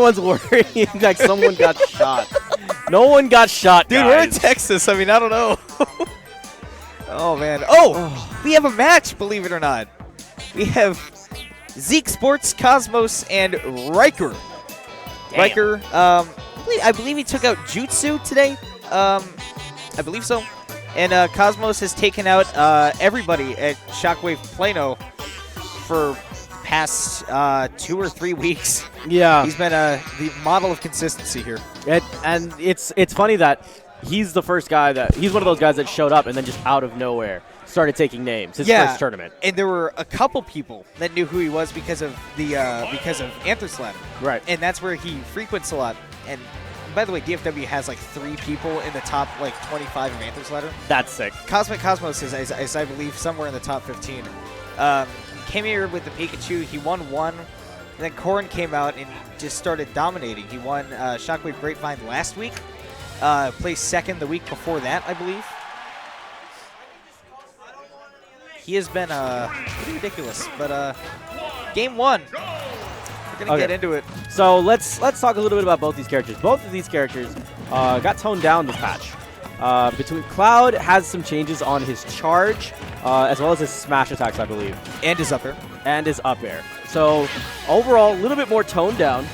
everyone's worrying like someone got shot. No one got shot, dude. guys. We're in Texas. I mean, I don't know. Oh man. Oh, we have a match. Believe it or not, we have ZekEsports, Cosmos, and Ryker. Damn. Ryker, I believe he took out Jutsu today. I believe so. And Cosmos has taken out everybody at Shockwave Plano for past 2 or 3 weeks. Yeah. He's been the model of consistency here. And it's funny that he's the first guy he's one of those guys that showed up and then just out of nowhere started taking names. His first tournament. And there were a couple people that knew who he was because of the Anthrax Ladder. Right. And that's where he frequents a lot. And by the way, DFW has like 3 people in the top like 25 of Anthrax Ladder. That's sick. Cosmic Cosmos is I believe, somewhere in the top 15. Came here with the Pikachu. He won 1. And then Corrin came out and just started dominating. He won Shockwave Grapevine last week. Placed second the week before that, I believe. He has been pretty ridiculous. But game 1. We're going to get into it. So let's talk a little bit about both these characters. Both of these characters got toned down this patch. Between Cloud has some changes on his charge, as well as his smash attacks, I believe. And his up air. And his up air. So overall, a little bit more toned down.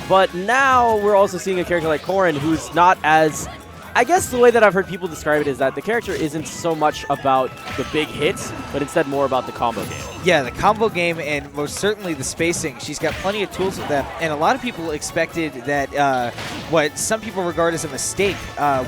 But now we're also seeing a character like Corrin who's not as... I guess the way that I've heard people describe it is that the character isn't so much about the big hits, but instead more about the combo game. Yeah, the combo game and most certainly the spacing. She's got plenty of tools with that. And a lot of people expected that what some people regard as a mistake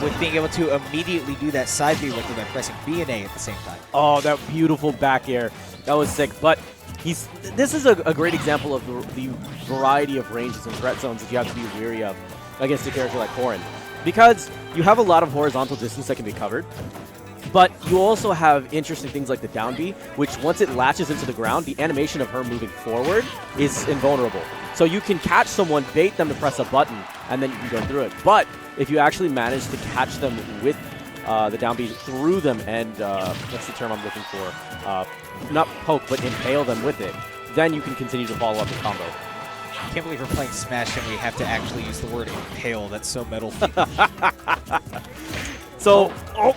with being able to immediately do that side B with her by pressing B and A at the same time. Oh, that beautiful back air. That was sick. But this is a great example of the variety of ranges and threat zones that you have to be wary of against a character like Corrin. Because you have a lot of horizontal distance that can be covered, but you also have interesting things like the down B, which once it latches into the ground, the animation of her moving forward is invulnerable. So you can catch someone, bait them to press a button, and then you can go through it. But if you actually manage to catch them with the down B through them and, what's the term I'm looking for? Not poke, but impale them with it, then you can continue to follow up the combo. I can't believe we're playing Smash and we have to actually use the word impale. That's so metal. So,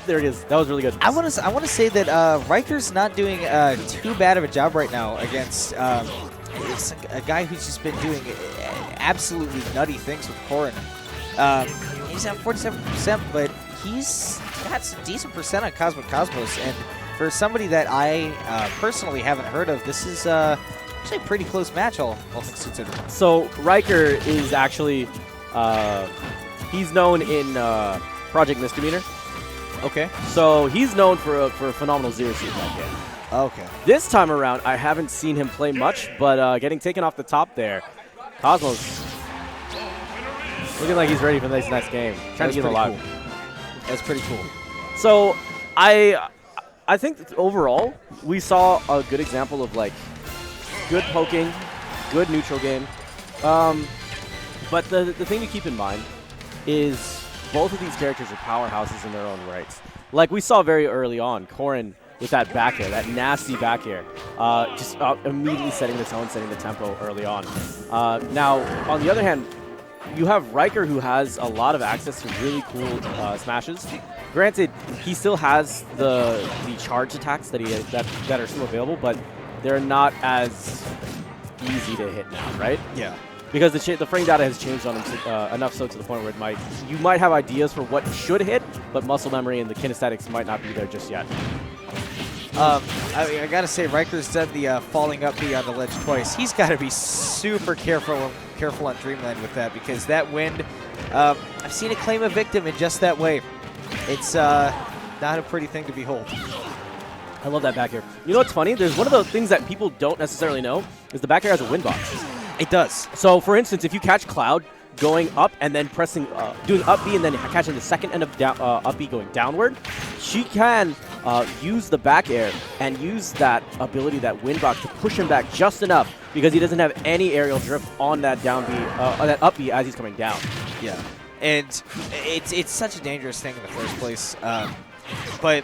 there it is. That was really good. I want to say that Ryker's not doing too bad of a job right now against a guy who's just been doing absolutely nutty things with Corrin. He's at 47%, but he's got some decent percent on Cosmic Cosmos. And for somebody that I personally haven't heard of, this is actually a pretty close match, all things considered. So Ryker is actually, he's known in Project Misdemeanor. Okay. So he's known for a phenomenal zero suit in that game. Okay. This time around, I haven't seen him play much, but getting taken off the top there, Cosmos looking like he's ready for this next game. Trying to get alive. Cool. That's pretty cool. So I think that overall we saw a good example of like good poking, good neutral game. But the thing to keep in mind is both of these characters are powerhouses in their own rights. Like we saw very early on, Corrin with that back air, that nasty back air, just immediately setting the tone, setting the tempo early on. Now, on the other hand, you have Ryker who has a lot of access to really cool smashes. Granted, he still has the charge attacks that that are still available, but they're not as easy to hit now, right? Yeah. Because the frame data has changed on him enough so to the point where you might have ideas for what should hit, but muscle memory and the kinesthetics might not be there just yet. I gotta say, Ryker's done the falling up B on the ledge twice. He's got to be super careful on Dreamland with that, because that wind, I've seen it claim a victim in just that way. It's not a pretty thing to behold. I love that back air. You know what's funny? There's one of those things that people don't necessarily know is the back air has a wind box. It does. So, for instance, if you catch Cloud going up and then pressing, doing up B and then catching the second end of up B going downward, she can use the back air and use that ability, that wind box, to push him back just enough because he doesn't have any aerial drift on that down B, on that up B as he's coming down. Yeah, and it's such a dangerous thing in the first place. But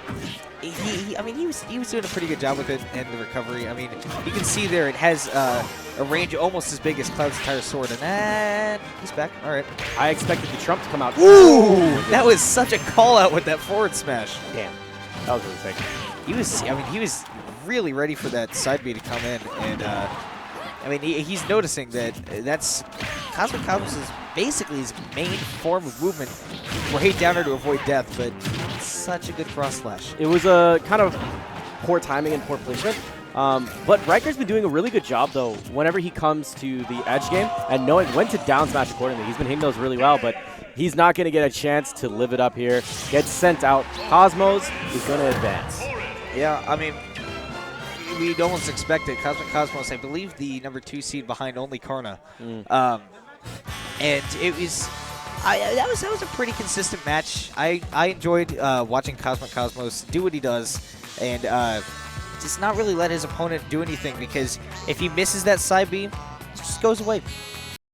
I mean, he was doing a pretty good job with it and the recovery. I mean, you can see there it has a range almost as big as Cloud's entire sword, and then he's back. All right. I expected the Trump to come out. Ooh, that was such a call out with that forward smash. Damn, that was really sick. He was really ready for that side B to come in, and I mean, he's noticing that that's Cosmic Cosmos is basically his main form of movement, right downer to avoid death, but such a good cross slash. It was a kind of poor timing and poor placement. But Ryker's been doing a really good job, though, whenever he comes to the edge game and knowing when to down smash accordingly. He's been hitting those really well, but he's not going to get a chance to live it up here. Gets sent out. Cosmos is going to advance. Yeah, I mean, we'd almost expected Cosmic Cosmos, I believe the #2 seed behind only Karna. And it was, that was a pretty consistent match. I enjoyed watching Cosmic Cosmos do what he does and just not really let his opponent do anything, because if he misses that side B, it just goes away.